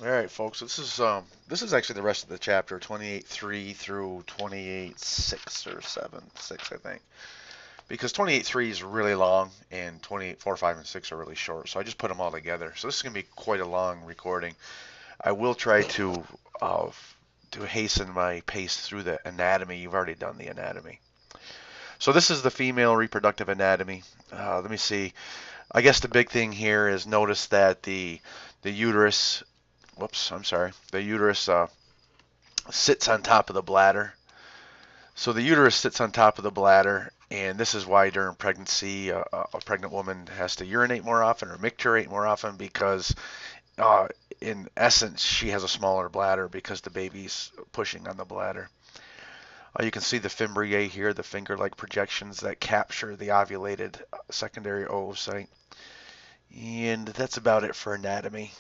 All right, folks. This is actually the rest of the chapter, 28:3 through 28:6 or 7:6, I think. Because 28:3 is really long and 28:4, 5, and 6 are really short. So I just put them all together. So this is going to be quite a long recording. I will try uh, to hasten my pace through the anatomy. You've already done the anatomy. So this is the female reproductive anatomy. Let me see. I guess the big thing here is notice that the uterus. Whoops, I'm sorry. The uterus sits on top of the bladder. So the uterus sits on top of the bladder, and this is why during pregnancy, a pregnant woman has to urinate more often or micturate more often because, uh, in essence, she has a smaller bladder because the baby's pushing on the bladder. You can see the fimbriae here, the finger-like projections that capture the ovulated secondary oocyte. And that's about it for anatomy.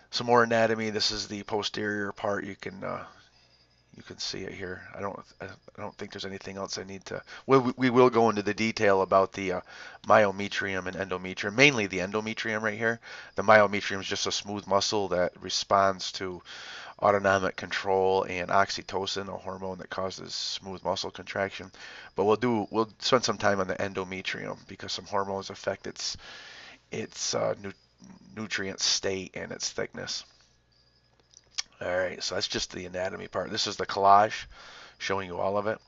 Some more anatomy. This is the posterior part. You can see it here. I don't think there's anything else I need to. We will go into the detail about the myometrium and endometrium, mainly the endometrium right here. The myometrium is just a smooth muscle that responds to autonomic control and oxytocin, a hormone that causes smooth muscle contraction. But we'll spend some time on the endometrium because some hormones affect its nutrient state and its thickness. All right, so that's just the anatomy part. This is the collage showing you all of it.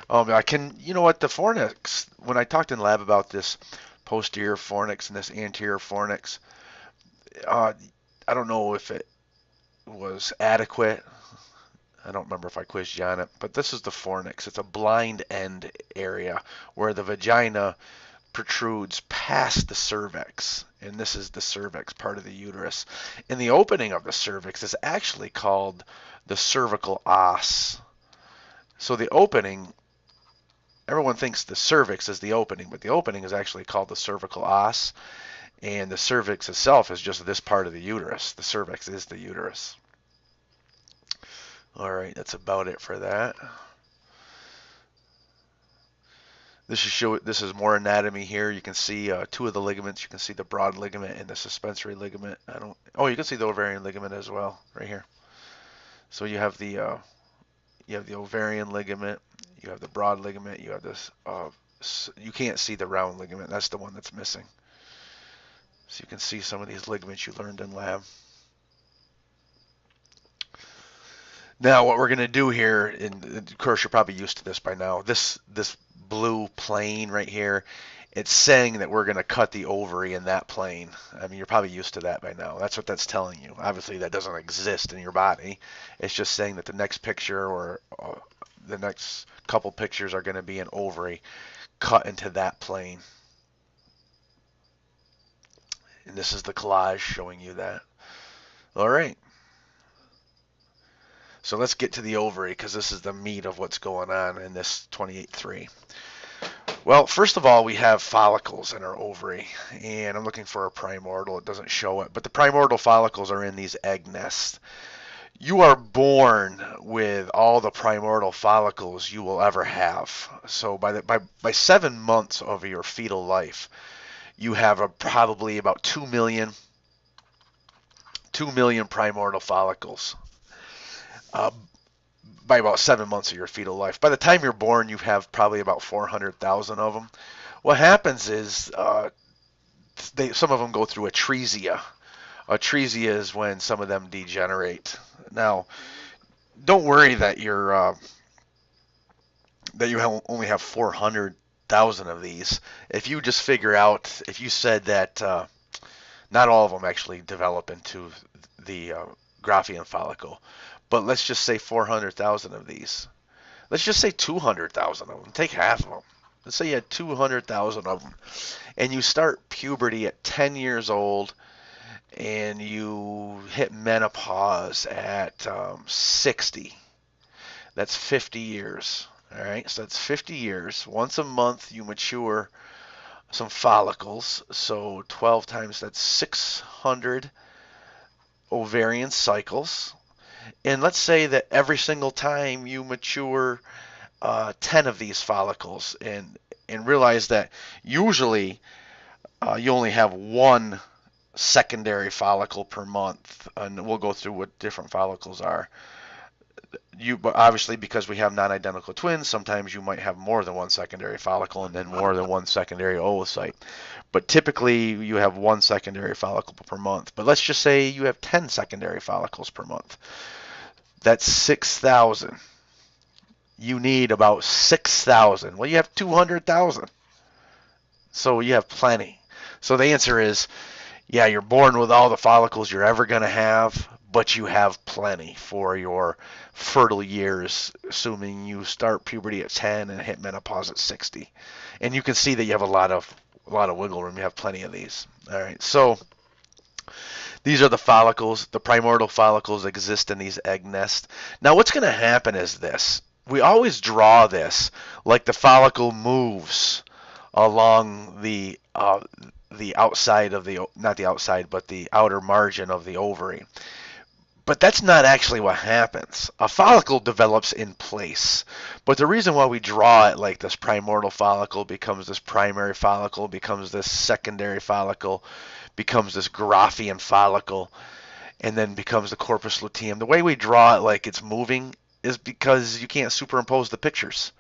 I can, you know what, the fornix, when I talked in lab about this posterior fornix and this anterior fornix, uh, I don't know if it was adequate. I don't remember if I quizzed you on it, but this is the fornix. It's a blind end area where the vagina protrudes past the cervix, and this is the cervix part of the uterus. And the opening of the cervix is actually called the cervical os. So the opening, everyone thinks the cervix is the opening, but the opening is actually called the cervical os, and the cervix itself is just this part of the uterus. The cervix is the uterus. All right, that's about it for that. This is more anatomy here. You can see two of the ligaments. You can see the broad ligament and the suspensory ligament. I don't. Oh, you can see the ovarian ligament as well, right here. So you have the ovarian ligament. You have the broad ligament. You have this. You can't see the round ligament. That's the one that's missing. So you can see some of these ligaments you learned in lab. Now, what we're going to do here, and of course you're probably used to this by now. This blue plane right here, it's saying that we're going to cut the ovary in that plane. I mean, you're probably used to that by now. That's what that's telling you. Obviously, that doesn't exist in your body. It's just saying that the next picture or the next couple pictures are going to be an ovary cut into that plane. And this is the collage showing you that. All right. So let's get to the ovary because this is the meat of what's going on in this 28.3. Well, first of all, we have follicles in our ovary, and I'm looking for a primordial. It doesn't show it, but the primordial follicles are in these egg nests. You are born with all the primordial follicles you will ever have. So by 7 months of your fetal life, you have probably about 2 million primordial follicles. Uh, by about 7 months of your fetal life. By the time you're born, you have probably about 400,000 of them. What happens is some of them go through atresia. Atresia is when some of them degenerate. Now, don't worry that only have 400,000 of these. If you just figure out, if you said that not all of them actually develop into the Graafian follicle, but let's just say 400,000 of these. Let's just say 200,000 of them. Take half of them. Let's say you had 200,000 of them, and you start puberty at 10 years old, and you hit menopause at 60. That's 50 years. All right, so that's 50 years. Once a month, you mature some follicles. So 12 times that's 600 ovarian cycles. And let's say that every single time you mature 10 of these follicles, and realize that usually you only have one secondary follicle per month, and we'll go through what different follicles are. But obviously, because we have non-identical twins, sometimes you might have more than one secondary follicle and then more than one secondary oocyte. But typically, you have one secondary follicle per month. But let's just say you have 10 secondary follicles per month. That's 6,000. You need about 6,000. Well, you have 200,000. So you have plenty. So the answer is, yeah, you're born with all the follicles you're ever going to have, but you have plenty for your fertile years, assuming you start puberty at 10 and hit menopause at 60. And you can see that you have a lot of wiggle room. You have plenty of these. All right. So these are the follicles. The primordial follicles exist in these egg nests. Now what's going to happen is this. We always draw this like the follicle moves along the outside of the, not the outside, but the outer margin of the ovary. But that's not actually what happens. A follicle develops in place. But the reason why we draw it like this primordial follicle becomes this primary follicle, becomes this secondary follicle, becomes this Graafian follicle, and then becomes the corpus luteum. The way we draw it like it's moving is because you can't superimpose the pictures.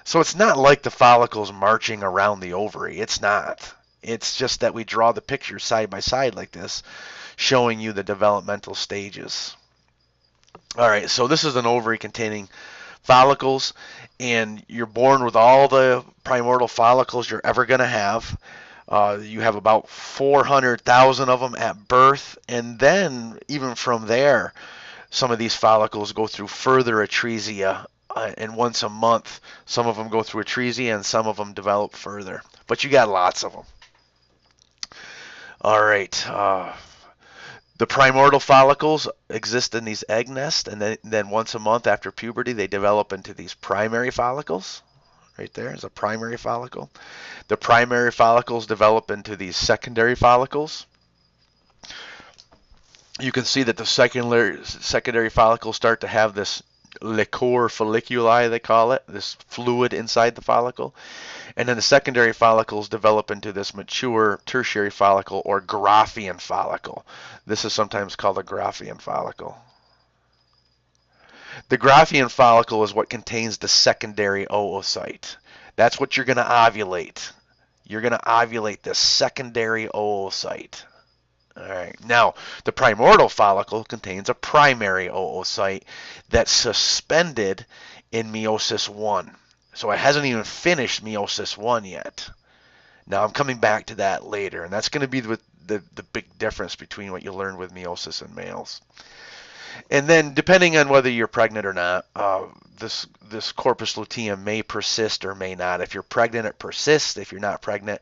So it's not like the follicle's marching around the ovary. It's not. It's just that we draw the pictures side by side like this, showing you the developmental stages. All right, so this is an ovary containing follicles, and you're born with all the primordial follicles you're ever going to have. You have about 400,000 of them at birth, and then even from there, some of these follicles go through further atresia, and once a month, some of them go through atresia and some of them develop further. But you got lots of them. All right. The primordial follicles exist in these egg nests, and then once a month after puberty, they develop into these primary follicles. Right there is a primary follicle. The primary follicles develop into these secondary follicles. You can see that the secondary follicles start to have this liquor folliculi, they call it, this fluid inside the follicle. And then the secondary follicles develop into this mature tertiary follicle or Graafian follicle. This is sometimes called a Graafian follicle. The Graafian follicle is what contains the secondary oocyte. That's what you're going to ovulate. You're going to ovulate the secondary oocyte. All right. Now, the primordial follicle contains a primary oocyte that's suspended in meiosis 1. So it hasn't even finished meiosis 1 yet. Now, I'm coming back to that later, and that's going to be the big difference between what you learn with meiosis and males. And then, depending on whether you're pregnant or not, this corpus luteum may persist or may not. If you're pregnant, it persists. If you're not pregnant,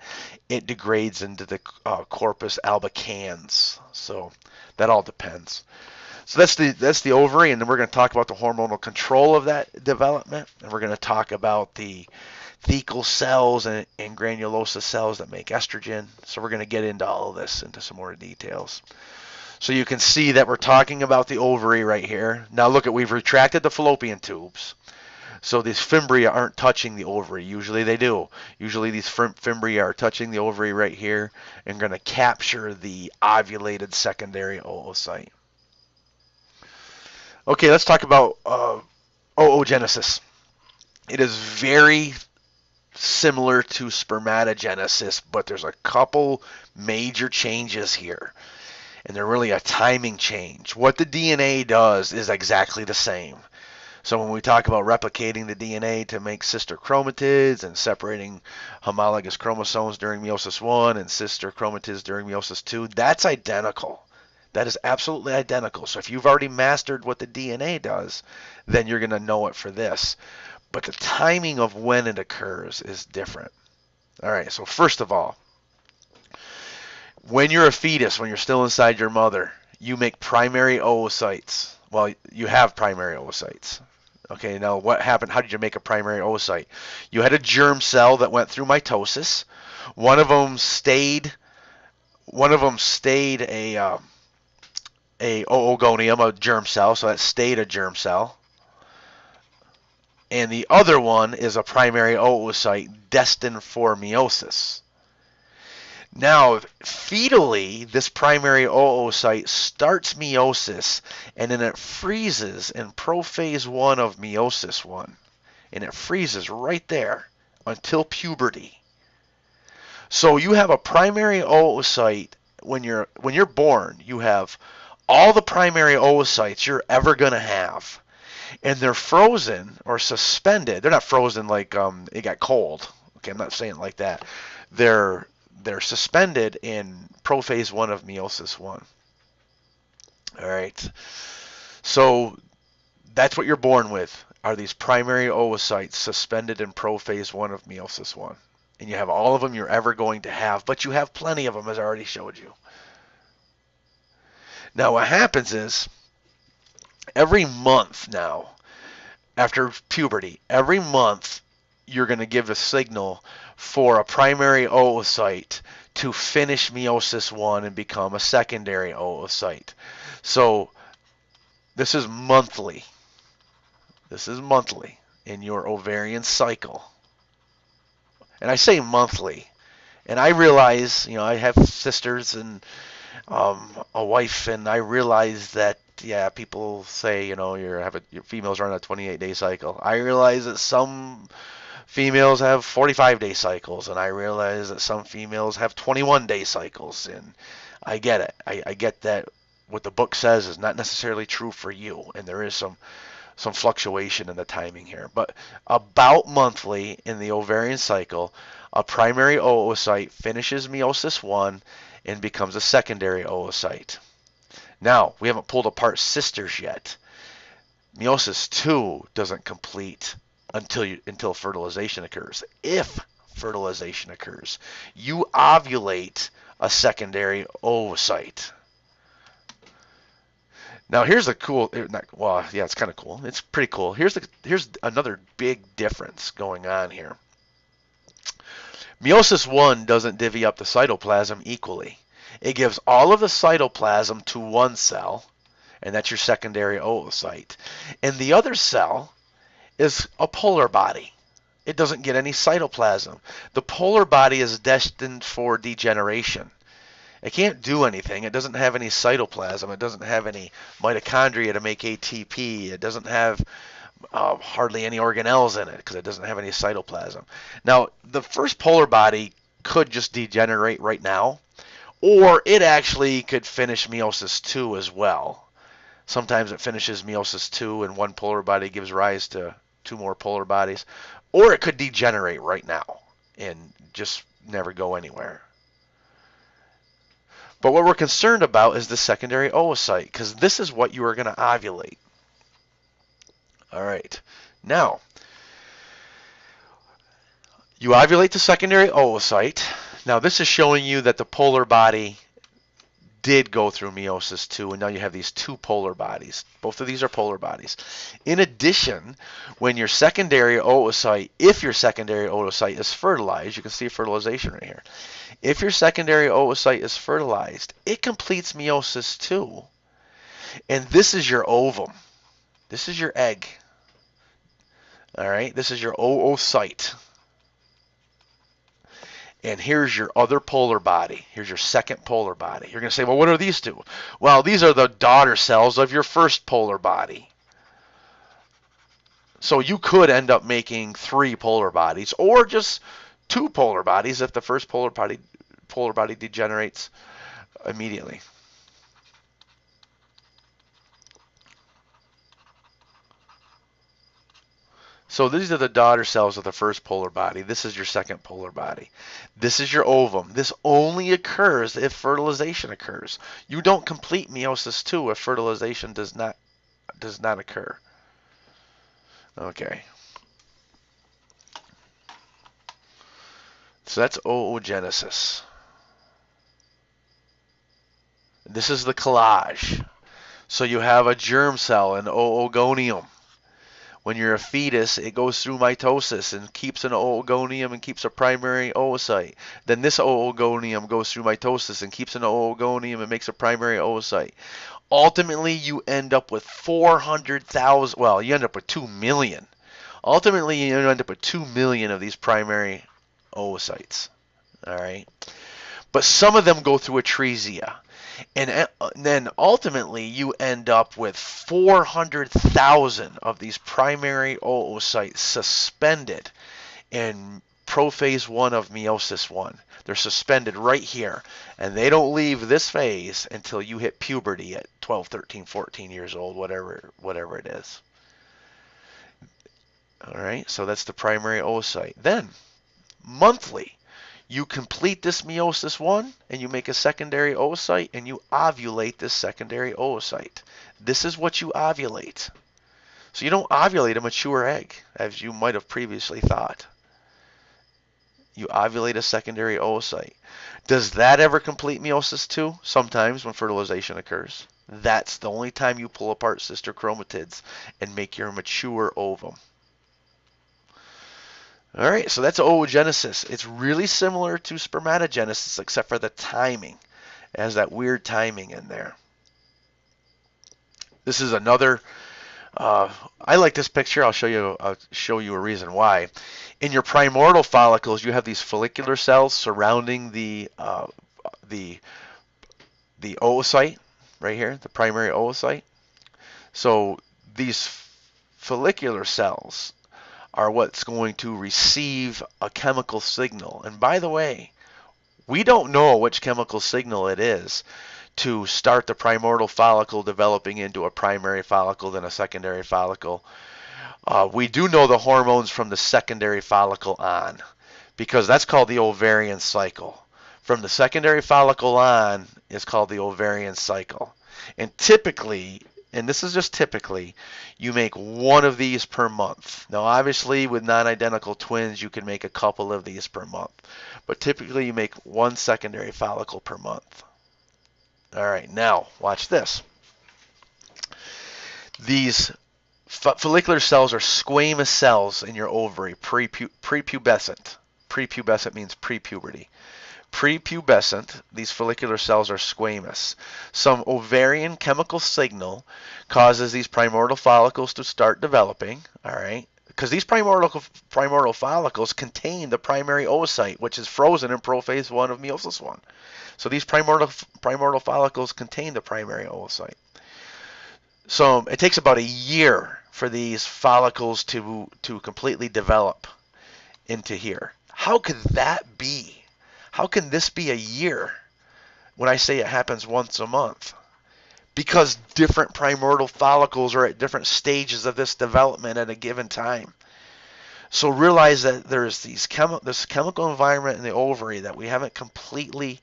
it degrades into the corpus albicans. So that all depends. So that's the ovary, and then we're going to talk about the hormonal control of that development, and we're going to talk about the thecal cells and granulosa cells that make estrogen. So we're going to get into all of this, into some more details. So you can see that we're talking about the ovary right here. Now look at, we've retracted the fallopian tubes. So these fimbria aren't touching the ovary. Usually they do. Usually these fimbria are touching the ovary right here and going to capture the ovulated secondary oocyte. Okay, let's talk about oogenesis. It is very similar to spermatogenesis, but there's a couple major changes here. And they're really a timing change. What the DNA does is exactly the same. So when we talk about replicating the DNA to make sister chromatids and separating homologous chromosomes during meiosis 1 and sister chromatids during meiosis 2, that's identical. That is absolutely identical. So if you've already mastered what the DNA does, then you're going to know it for this. But the timing of when it occurs is different. All right, so first of all, when you're a fetus, when you're still inside your mother, you make primary oocytes. Well, you have primary oocytes. Okay, now what happened? How did you make a primary oocyte? You had a germ cell that went through mitosis. One of them stayed a oogonium, a germ cell, so that stayed a germ cell. And the other one is a primary oocyte destined for meiosis. Now, fetally, this primary oocyte starts meiosis, and then it freezes in prophase 1 of meiosis 1. And it freezes right there until puberty. So you have a primary oocyte when you're born. You have all the primary oocytes you're ever going to have, and they're frozen or suspended. They're not frozen like it got cold. Okay, I'm not saying it like that. They're they're suspended in prophase 1 of meiosis 1. All right. So that's what you're born with, are these primary oocytes suspended in prophase 1 of meiosis 1. And you have all of them you're ever going to have, but you have plenty of them, as I already showed you. Now what happens is, every month now, after puberty, every month you're going to give a signal for a primary oocyte to finish meiosis 1 and become a secondary oocyte. So this is monthly. This is monthly in your ovarian cycle. And I say monthly. And I realize, I have sisters and a wife, and I realize that, yeah, people say, your females are on a 28-day cycle. I realize that some females have 45-day cycles, and I realize that some females have 21-day cycles, and I get it. I get that what the book says is not necessarily true for you, and there is some fluctuation in the timing here. But about monthly in the ovarian cycle, a primary oocyte finishes meiosis 1 and becomes a secondary oocyte. Now, we haven't pulled apart sisters yet. Meiosis 2 doesn't complete until fertilization occurs. If fertilization occurs, you ovulate a secondary oocyte. Now here's the cool. Well, yeah, it's kind of cool. It's pretty cool. Here's another big difference going on here. Meiosis 1 doesn't divvy up the cytoplasm equally. It gives all of the cytoplasm to one cell, and that's your secondary oocyte. And the other cell is a polar body. It doesn't get any cytoplasm. The polar body is destined for degeneration. It can't do anything. It doesn't have any cytoplasm. It doesn't have any mitochondria to make ATP. It doesn't have hardly any organelles in it because it doesn't have any cytoplasm. Now, the first polar body could just degenerate right now, or it actually could finish meiosis 2 as well. Sometimes it finishes meiosis 2 and one polar body gives rise to two more polar bodies, or it could degenerate right now and just never go anywhere. But what we're concerned about is the secondary oocyte, because this is what you are going to ovulate. All right. Now, you ovulate the secondary oocyte. Now, this is showing you that the polar body did go through meiosis 2, and now you have these two polar bodies. Both of these are polar bodies. In addition, when your secondary oocyte, if your secondary oocyte is fertilized, you can see fertilization right here. If your secondary oocyte is fertilized, it completes meiosis 2. And this is your ovum. This is your egg. All right, this is your oocyte. And here's your other polar body. Here's your second polar body. You're going to say, well, what are these two? Well, these are the daughter cells of your first polar body. So you could end up making 3 polar bodies, or just 2 polar bodies if the first polar body degenerates immediately. So these are the daughter cells of the first polar body. This is your second polar body. This is your ovum. This only occurs if fertilization occurs. You don't complete meiosis 2 if fertilization does not occur. Okay. So that's oogenesis. This is the collage. So you have a germ cell, an oogonium. When you're a fetus, it goes through mitosis and keeps an oogonium and keeps a primary oocyte. Then this oogonium goes through mitosis and keeps an oogonium and makes a primary oocyte. Ultimately, you end up with 400,000, well, you end up with 2 million. Ultimately, you end up with 2 million of these primary oocytes. All right. But some of them go through atresia. And then ultimately you end up with 400,000 of these primary oocytes suspended in prophase 1 of meiosis 1. They're suspended right here, and they don't leave this phase until you hit puberty at 12, 13, 14 years old, whatever it is. All right, so that's the primary oocyte. Then, monthly, you complete this meiosis 1 and you make a secondary oocyte and you ovulate this secondary oocyte. This is what you ovulate. So you don't ovulate a mature egg, as you might have previously thought. You ovulate a secondary oocyte. Does that ever complete meiosis 2? Sometimes when fertilization occurs. That's the only time you pull apart sister chromatids and make your mature ovum. All right, so that's oogenesis. It's really similar to spermatogenesis except for the timing. It has that weird timing in there. This is another. I like this picture. I'll show you a reason why. In your primordial follicles, you have these follicular cells surrounding the oocyte right here, the primary oocyte. So these follicular cells are what's going to receive a chemical signal. And by the way, we don't know which chemical signal it is to start the primordial follicle developing into a primary follicle, then a secondary follicle. We do know the hormones from the secondary follicle on, because that's called the ovarian cycle. From the secondary follicle on is called the ovarian cycle. And typically, and this is just typically, you make one of these per month. Now, obviously, with non-identical twins, you can make a couple of these per month. But typically, you make one secondary follicle per month. All right, now, watch this. These follicular cells are squamous cells in your ovary, prepubescent. Prepubescent means pre-puberty. Prepubescent, these follicular cells are squamous. Some ovarian chemical signal causes these primordial follicles to start developing, all right? Because these primordial follicles contain the primary oocyte, which is frozen in prophase 1 of meiosis 1. So these primordial follicles contain the primary oocyte. So it takes about a year for these follicles to completely develop into here. How could that be? How can this be a year when I say it happens once a month? Because different primordial follicles are at different stages of this development at a given time. So realize that there's this chemical environment in the ovary that we haven't completely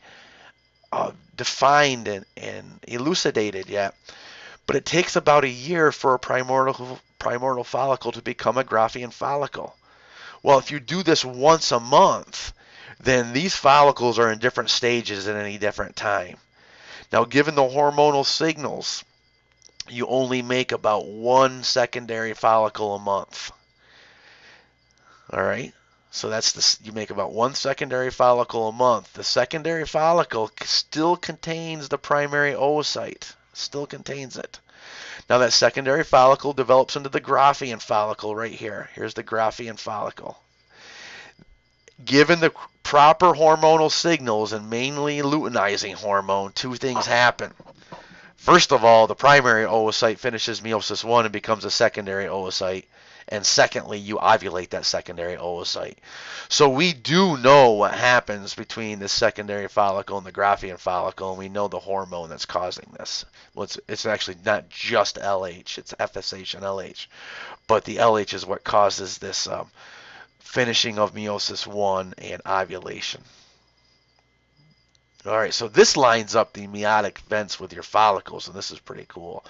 defined and elucidated yet. But it takes about a year for a primordial follicle to become a Graafian follicle. Well, if you do this once a month, then these follicles are in different stages at any different time. Now, given the hormonal signals, you only make about one secondary follicle a month. All right? So you make about one secondary follicle a month. The secondary follicle still contains the primary oocyte. Still contains it. Now that secondary follicle develops into the Graafian follicle right here. Here's the Graafian follicle. Given the proper hormonal signals and mainly luteinizing hormone, two things happen. First of all, the primary oocyte finishes meiosis 1 and becomes a secondary oocyte. And secondly, you ovulate that secondary oocyte. So we do know what happens between the secondary follicle and the Graafian follicle, and we know the hormone that's causing this. Well, it's actually not just LH, it's FSH and LH. But the LH is what causes this finishing of meiosis 1 and ovulation. All right, so this lines up the meiotic vents with your follicles, and this is pretty cool.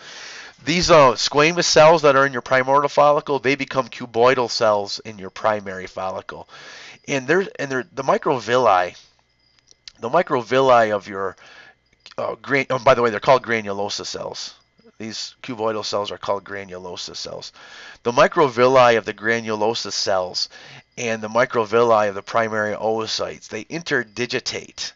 These squamous cells that are in your primordial follicle, they become cuboidal cells in your primary follicle. And they're the microvilli of your by the way, they're called granulosa cells. These cuboidal cells are called granulosa cells. The microvilli of the granulosa cells and the microvilli of the primary oocytes, they interdigitate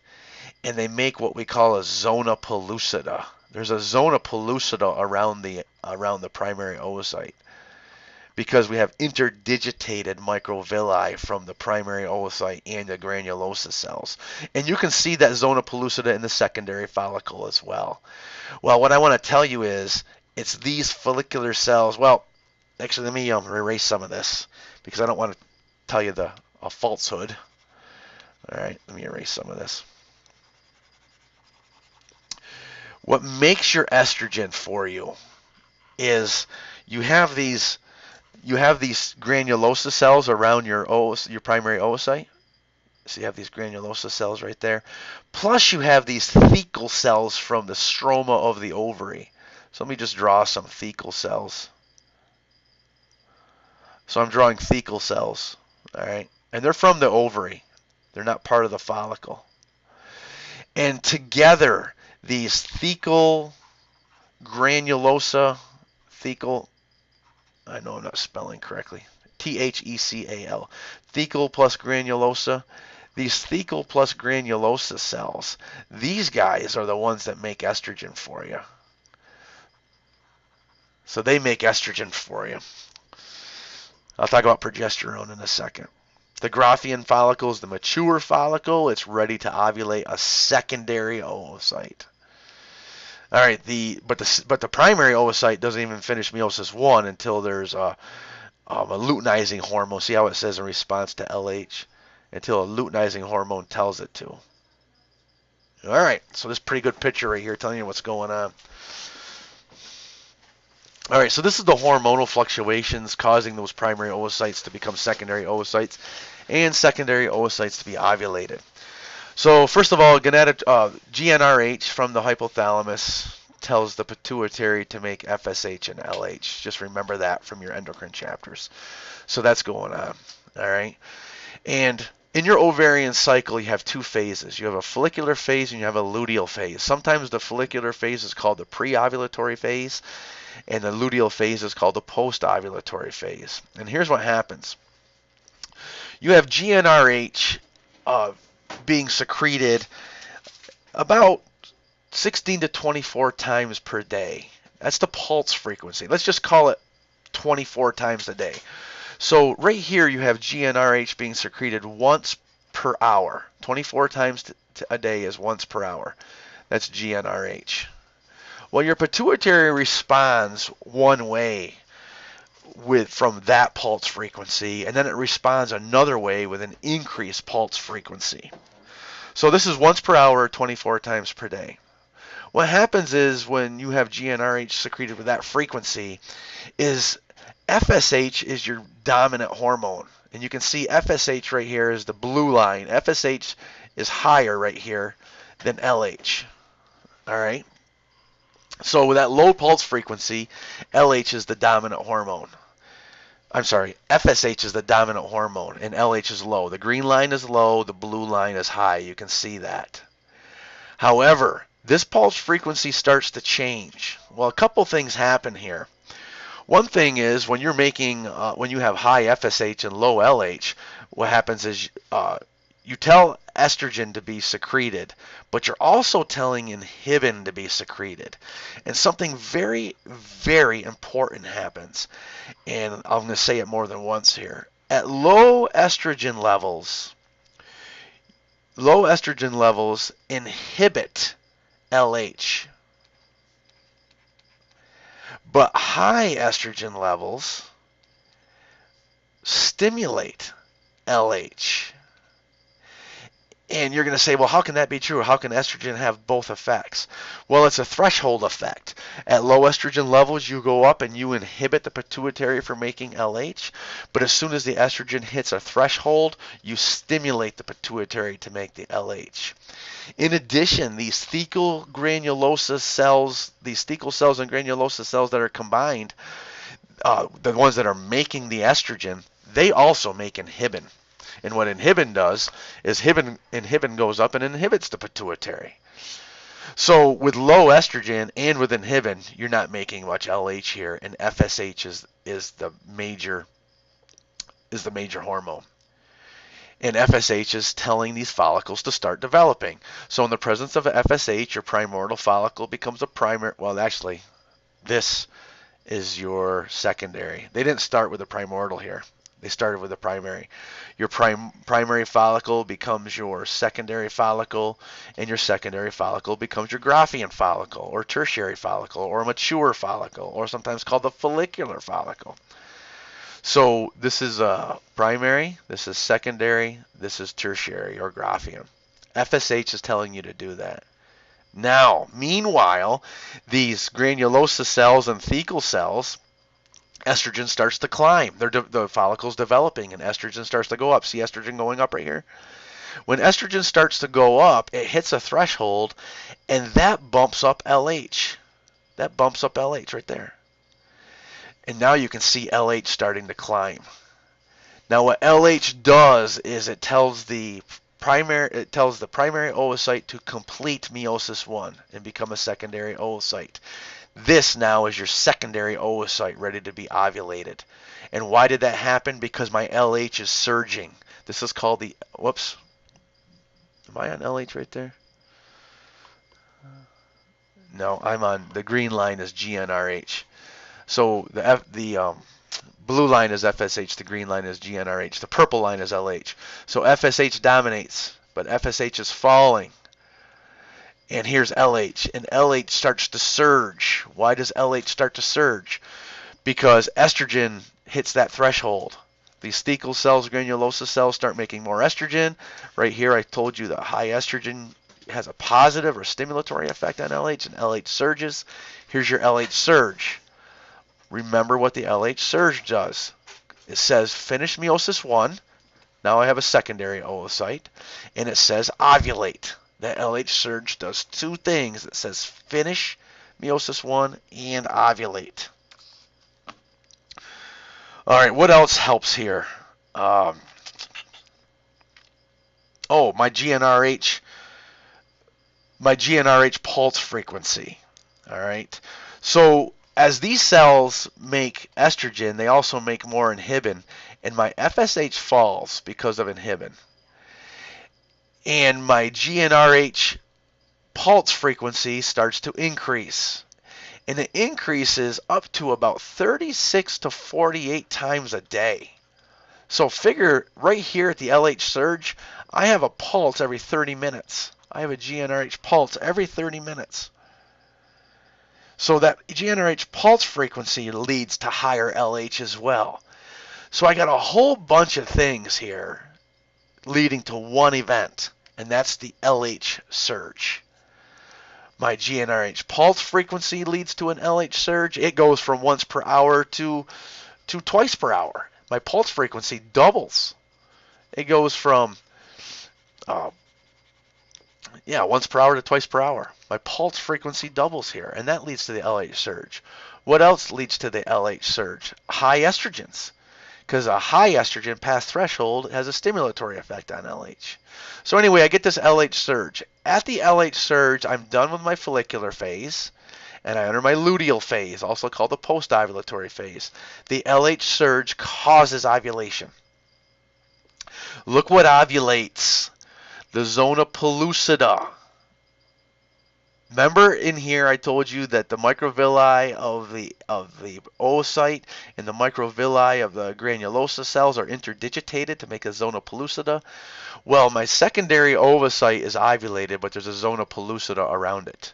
and they make what we call a zona pellucida. There's a zona pellucida around the primary oocyte. because we have interdigitated microvilli from the primary oocyte and the granulosa cells. And you can see that zona pellucida in the secondary follicle as well. Well, what I want to tell you is it's these follicular cells. Well, actually, let me erase some of this because I don't want to tell you a falsehood. All right, let me erase some of this. What makes your estrogen for you is you have these granulosa cells around your primary oocyte. So you have these granulosa cells right there. Plus you have these thecal cells from the stroma of the ovary. So let me just draw some thecal cells. So I'm drawing thecal cells, all right? And they're from the ovary. They're not part of the follicle. And together, these thecal, granulosa, thecal, I know I'm not spelling correctly, Thecal, thecal plus granulosa, these thecal plus granulosa cells, these guys are the ones that make estrogen for you. So they make estrogen for you. I'll talk about progesterone in a second. The Graafian follicle is the mature follicle. It's ready to ovulate a secondary oocyte. All right, but the primary oocyte doesn't even finish meiosis 1 until there's a luteinizing hormone. See how it says in response to LH? Until a luteinizing hormone tells it to. All right, so this is a pretty good picture right here telling you what's going on. All right, so this is the hormonal fluctuations causing those primary oocytes to become secondary oocytes and secondary oocytes to be ovulated. So first of all, GnRH from the hypothalamus tells the pituitary to make FSH and LH. Just remember that from your endocrine chapters. So that's going on. All right. And in your ovarian cycle, you have two phases. You have a follicular phase and you have a luteal phase. Sometimes the follicular phase is called the pre-ovulatory phase, and the luteal phase is called the post-ovulatory phase. And here's what happens. You have GnRH being secreted about 16 to 24 times per day. That's the pulse frequency. Let's just call it 24 times a day. So right here you have GnRH being secreted once per hour. 24 times a day is once per hour. That's GnRH. Well, your pituitary responds one way from that pulse frequency, and then it responds another way with an increased pulse frequency. So this is once per hour, 24 times per day. What happens is when you have GnRH secreted with that frequency is FSH is your dominant hormone. And you can see FSH right here is the blue line. FSH is higher right here than LH. All right. So with that low pulse frequency, LH is the dominant hormone. I'm sorry, FSH is the dominant hormone and LH is low. The green line is low, the blue line is high. You can see that. However, this pulse frequency starts to change. Well, a couple things happen here. One thing is when you're making, when you have high FSH and low LH, what happens is you tell estrogen to be secreted, but you're also telling inhibin to be secreted. And something very, very important happens. And I'm going to say it more than once here. At low estrogen levels inhibit LH. But high estrogen levels stimulate LH. And you're going to say, well, how can that be true? How can estrogen have both effects? Well, it's a threshold effect. At low estrogen levels, you go up and you inhibit the pituitary from making LH. But as soon as the estrogen hits a threshold, you stimulate the pituitary to make the LH. In addition, these thecal granulosa cells, these thecal cells and granulosa cells that are combined, the ones that are making the estrogen, they also make inhibin. And what inhibin does is inhibin goes up and inhibits the pituitary. So with low estrogen and with inhibin, you're not making much LH here, and FSH is the major hormone. And FSH is telling these follicles to start developing. So in the presence of FSH, your primordial follicle becomes a primary. Well, actually, this is your secondary. They didn't start with the primordial here. They started with the primary. Your primary follicle becomes your secondary follicle, and your secondary follicle becomes your Graafian follicle, or tertiary follicle, or mature follicle, or sometimes called the follicular follicle. So this is primary, this is secondary, this is tertiary, or Graafian. FSH is telling you to do that. Now, meanwhile, these granulosa cells and thecal cells, estrogen starts to climb. The follicle's developing, and estrogen starts to go up. See estrogen going up right here? When estrogen starts to go up, it hits a threshold, and that bumps up LH. That bumps up LH right there. And now you can see LH starting to climb. Now what LH does is it tells the primary oocyte to complete meiosis 1 and become a secondary oocyte. This now is your secondary oocyte ready to be ovulated. And why did that happen? Because my LH is surging. This is called the, whoops, am I on LH right there? No, I'm on, the green line is GnRH. So the blue line is FSH, the green line is GnRH, the purple line is LH. So FSH dominates, but FSH is falling. And here's LH, and LH starts to surge. Why does LH start to surge? Because estrogen hits that threshold. These thecal cells, granulosa cells, start making more estrogen. Right here I told you that high estrogen has a positive or stimulatory effect on LH, and LH surges. Here's your LH surge. Remember what the LH surge does. It says finish meiosis 1. Now I have a secondary oocyte. And it says ovulate. That LH surge does two things. It says finish meiosis 1 and ovulate. All right, what else helps here? My GnRH pulse frequency. All right. So as these cells make estrogen, they also make more inhibin, and my FSH falls because of inhibin. And my GnRH pulse frequency starts to increase. And it increases up to about 36 to 48 times a day. So figure right here at the LH surge, I have a pulse every 30 minutes. I have a GnRH pulse every 30 minutes. So that GnRH pulse frequency leads to higher LH as well. So I got a whole bunch of things here leading to one event, and that's the LH surge. My GnRH pulse frequency leads to an LH surge. It goes from once per hour to twice per hour. My pulse frequency doubles. It goes from once per hour to twice per hour. My pulse frequency doubles here, and that leads to the LH surge. What else leads to the LH surge? High estrogens, because a high estrogen past threshold has a stimulatory effect on LH. So anyway, I get this LH surge. At the LH surge, I'm done with my follicular phase, and I enter my luteal phase, also called the post-ovulatory phase. The LH surge causes ovulation. Look what ovulates. The zona pellucida. Remember in here I told you that the microvilli of the oocyte and the microvilli of the granulosa cells are interdigitated to make a zona pellucida? Well, my secondary oocyte is ovulated, but there's a zona pellucida around it.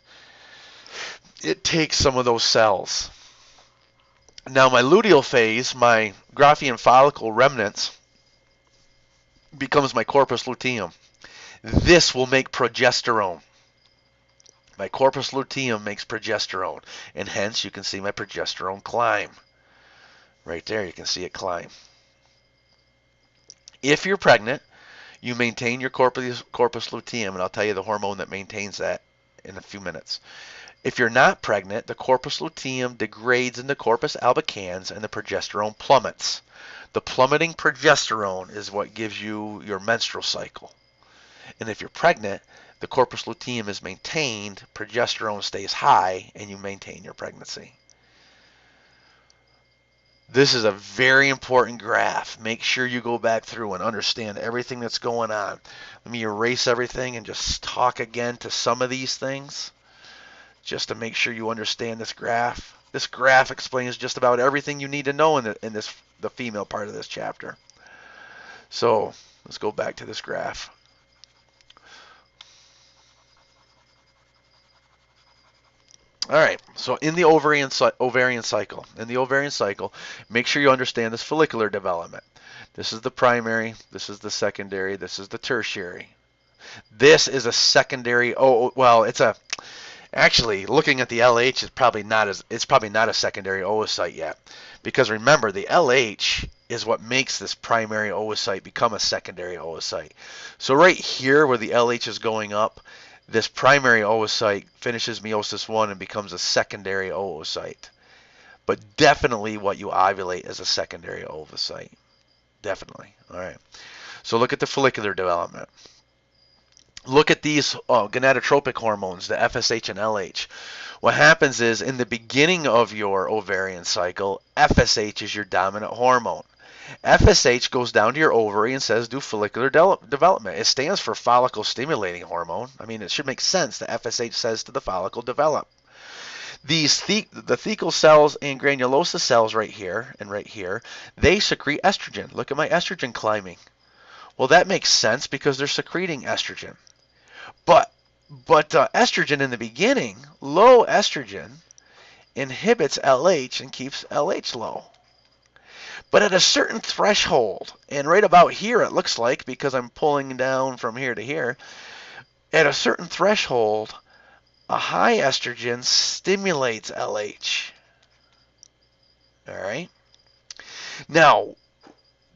It takes some of those cells. Now my luteal phase, my Graafian follicle remnants, becomes my corpus luteum. This will make progesterone. My corpus luteum makes progesterone, and hence you can see my progesterone climb. Right there, you can see it climb. If you're pregnant, you maintain your corpus luteum, and I'll tell you the hormone that maintains that in a few minutes. If you're not pregnant, the corpus luteum degrades into corpus albicans, and the progesterone plummets. The plummeting progesterone is what gives you your menstrual cycle. And if you're pregnant, the corpus luteum is maintained, progesterone stays high, and you maintain your pregnancy. This is a very important graph. Make sure you go back through and understand everything that's going on. Let me erase everything and just talk again to some of these things, just to make sure you understand this graph. This graph explains just about everything you need to know in the female part of this chapter. So let's go back to this graph. All right, so in the ovarian cycle, make sure you understand this follicular development. This is the primary, this is the secondary, this is the tertiary. This is a secondary. Oh, well, actually looking at the LH is probably not a secondary oocyte yet, because remember the LH is what makes this primary oocyte become a secondary oocyte. So right here where the LH is going up, this primary oocyte finishes meiosis 1 and becomes a secondary oocyte. But definitely what you ovulate is a secondary oocyte. Definitely. All right. So look at the follicular development. Look at these gonadotropic hormones, the FSH and LH. What happens is in the beginning of your ovarian cycle, FSH is your dominant hormone. FSH goes down to your ovary and says do follicular development. It stands for follicle stimulating hormone. I mean, it should make sense that FSH says to the follicle develop. The thecal cells and granulosa cells right here and right here, they secrete estrogen. Look at my estrogen climbing. Well, that makes sense because they're secreting estrogen. But estrogen in the beginning, low estrogen, inhibits LH and keeps LH low. But at a certain threshold, and right about here it looks like, because I'm pulling down from here to here, at a certain threshold, a high estrogen stimulates LH. All right? Now,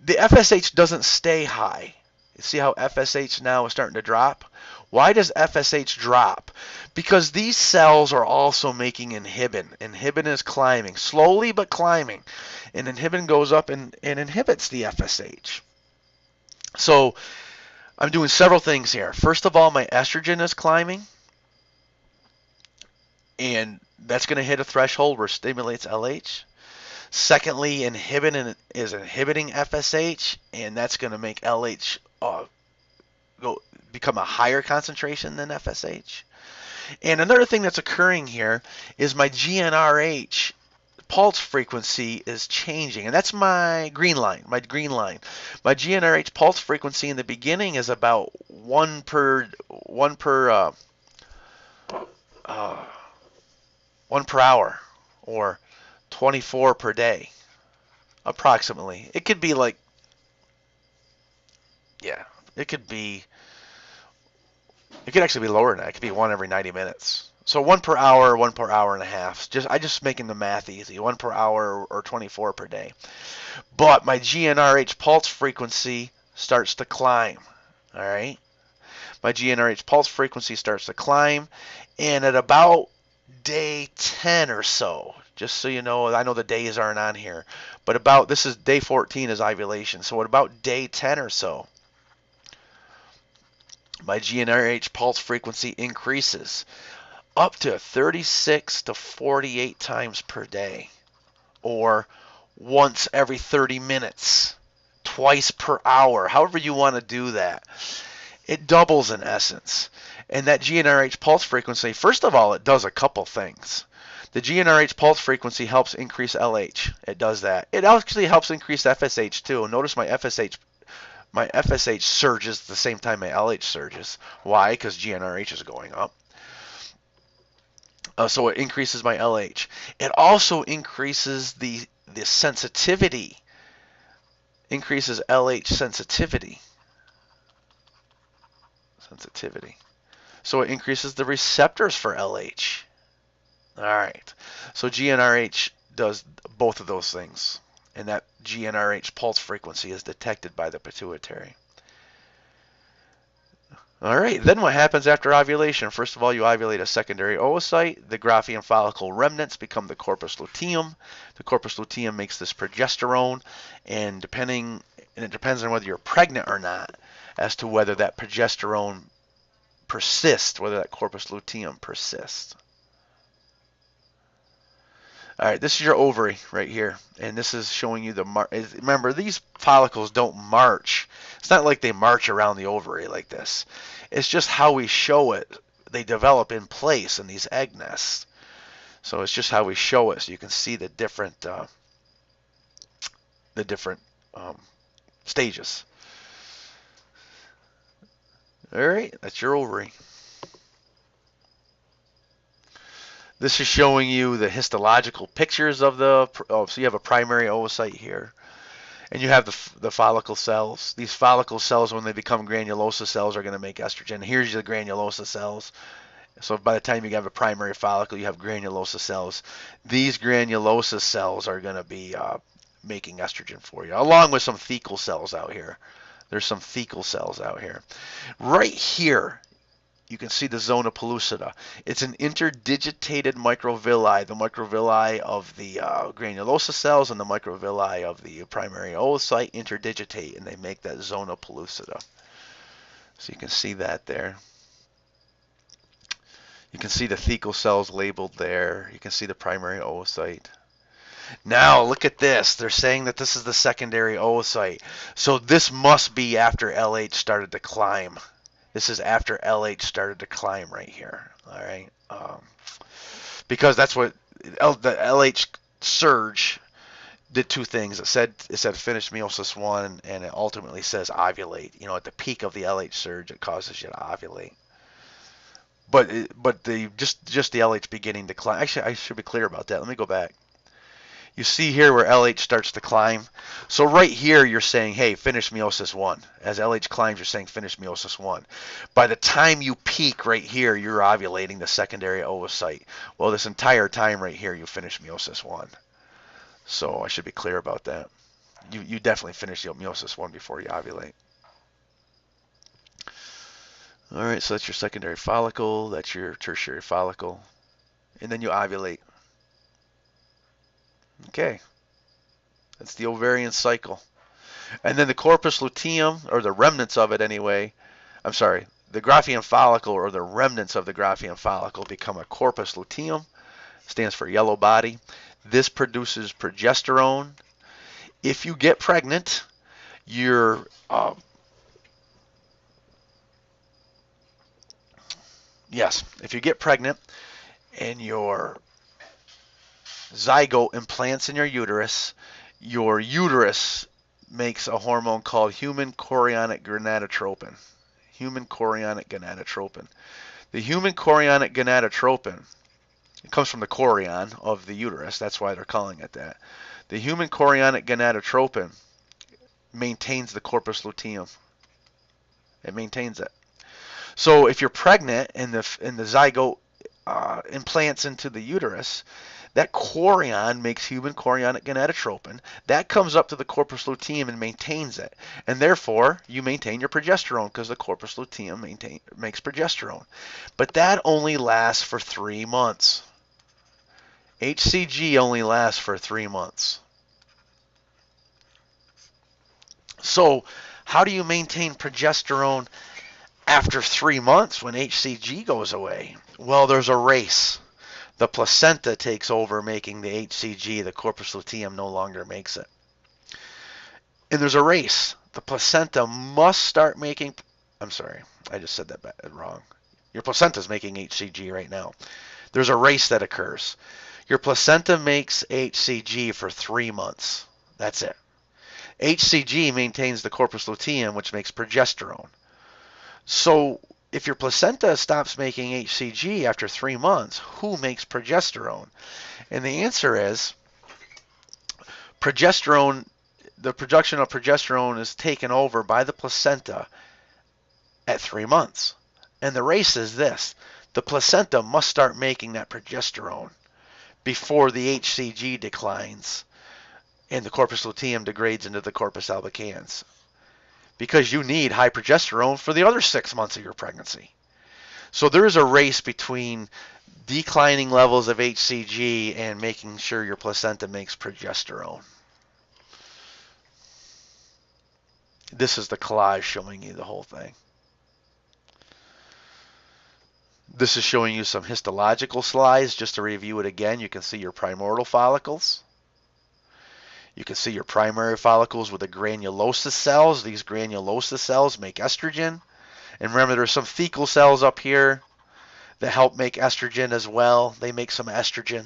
the FSH doesn't stay high. You see how FSH now is starting to drop? Why does FSH drop? Because these cells are also making inhibin. Inhibin is climbing, slowly but climbing. And inhibin goes up and inhibits the FSH. So I'm doing several things here. First of all, my estrogen is climbing. And that's going to hit a threshold where it stimulates LH. Secondly, inhibin is inhibiting FSH, and that's going to make LH become a higher concentration than FSH. And another thing that's occurring here is my GnRH pulse frequency is changing, and that's my green line. My GnRH pulse frequency in the beginning is about one per hour, or 24 per day, approximately. It could be like, yeah, it could actually be lower than that. It could be 1 every 90 minutes. So 1 per hour, 1 per hour and a half. I just making the math easy. 1 per hour or 24 per day. But my GnRH pulse frequency starts to climb. All right. My GnRH pulse frequency starts to climb, and at about day 10 or so, just so you know, I know the days aren't on here, but this is day 14 is ovulation. So at about day 10 or so, my GnRH pulse frequency increases up to 36 to 48 times per day, or once every 30 minutes, twice per hour, however you want to do that. It doubles in essence. And that GnRH pulse frequency, first of all, it does a couple things. The GnRH pulse frequency helps increase LH. It does that. It actually helps increase FSH too. Notice my FSH surges at the same time my LH surges. Why? Because GnRH is going up. So it increases my LH. It also increases the sensitivity. Increases LH sensitivity. So it increases the receptors for LH. All right. So GnRH does both of those things. And that GnRH pulse frequency is detected by the pituitary. All right, then what happens after ovulation? First of all, you ovulate a secondary oocyte. The Graafian follicle remnants become the corpus luteum. The corpus luteum makes this progesterone, and it depends on whether you're pregnant or not as to whether that progesterone persists, whether that corpus luteum persists. All right, this is your ovary right here, and this is showing you remember, these follicles don't march. It's not like they march around the ovary like this. It's just how we show it. They develop in place in these egg nests. So it's just how we show it, so you can see the different um, stages. All right, that's your ovary. This is showing you the histological pictures of the, so you have a primary oocyte here, and you have the follicle cells. These follicle cells, when they become granulosa cells, are going to make estrogen. Here's the granulosa cells. So by the time you have a primary follicle, you have granulosa cells. These granulosa cells are going to be making estrogen for you, along with some thecal cells out here. There's some thecal cells out here. Right here, you can see the zona pellucida. It's an interdigitated microvilli, the microvilli of the granulosa cells and the microvilli of the primary oocyte interdigitate, and they make that zona pellucida. So you can see that there. You can see the thecal cells labeled there. You can see the primary oocyte. Now look at this. They're saying that this is the secondary oocyte. So this must be after LH started to climb. This is after LH started to climb right here. All right. Because that's what the LH surge did two things. It said finish meiosis 1, and it ultimately says ovulate. You know, at the peak of the LH surge, it causes you to ovulate. But just the LH beginning to climb. Actually, I should be clear about that. Let me go back. You see here where LH starts to climb. So right here, you're saying, hey, finish meiosis 1. As LH climbs, you're saying finish meiosis 1. By the time you peak right here, you're ovulating the secondary oocyte. Well, this entire time right here, you finish meiosis 1. So I should be clear about that. You definitely finish meiosis 1 before you ovulate. All right, so that's your secondary follicle. That's your tertiary follicle. And then you ovulate. Okay. That's the ovarian cycle. And then the corpus luteum, or the remnants of it anyway, I'm sorry, the Graafian follicle, or the remnants of the Graafian follicle, become a corpus luteum. Stands for yellow body. This produces progesterone. If you get pregnant, you're yes, if you get pregnant and your zygote implants in your uterus makes a hormone called human chorionic gonadotropin. Human chorionic gonadotropin. The human chorionic gonadotropin, it comes from the chorion of the uterus. That's why they're calling it that. The human chorionic gonadotropin maintains the corpus luteum. It maintains it. So if you're pregnant and the zygote implants into the uterus, that chorion makes human chorionic gonadotropin. That comes up to the corpus luteum and maintains it. And therefore, you maintain your progesterone because the corpus luteum makes progesterone. But that only lasts for 3 months. HCG only lasts for 3 months. So how do you maintain progesterone after 3 months when HCG goes away? Well, there's a race. The placenta takes over making the HCG. The corpus luteum no longer makes it. And there's a race. The placenta must start making, I'm sorry, I just said that wrong. Your placenta is making HCG right now. There's a race that occurs. Your placenta makes HCG for 3 months. That's it. HCG maintains the corpus luteum, which makes progesterone. So if your placenta stops making HCG after 3 months, who makes progesterone? And the answer is progesterone. The production of progesterone is taken over by the placenta at 3 months. And the race is this. The placenta must start making that progesterone before the HCG declines and the corpus luteum degrades into the corpus albicans, because you need high progesterone for the other 6 months of your pregnancy. So there is a race between declining levels of HCG and making sure your placenta makes progesterone. This is the collage showing you the whole thing. This is showing you some histological slides. Just to review it again, you can see your primordial follicles. You can see your primary follicles with the granulosa cells. These granulosa cells make estrogen. And remember, there's some thecal cells up here that help make estrogen as well. They make some estrogen.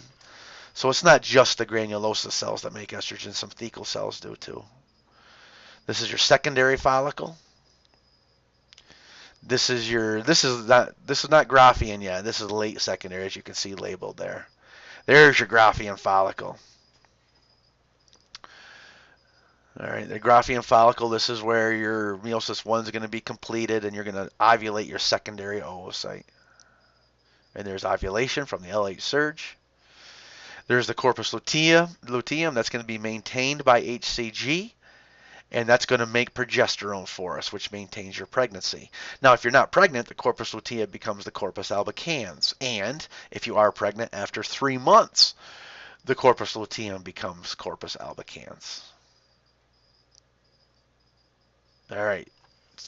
So it's not just the granulosa cells that make estrogen. Some thecal cells do too. This is your secondary follicle. This is not Graafian yet. This is late secondary, as you can see labeled there. There's your Graafian follicle. All right, the Graafian follicle, this is where your meiosis 1 is going to be completed and you're going to ovulate your secondary oocyte. And there's ovulation from the LH surge. There's the corpus luteum that's going to be maintained by HCG, and that's going to make progesterone for us, which maintains your pregnancy. Now, if you're not pregnant, the corpus luteum becomes the corpus albicans, and if you are pregnant after 3 months, the corpus luteum becomes corpus albicans. All right.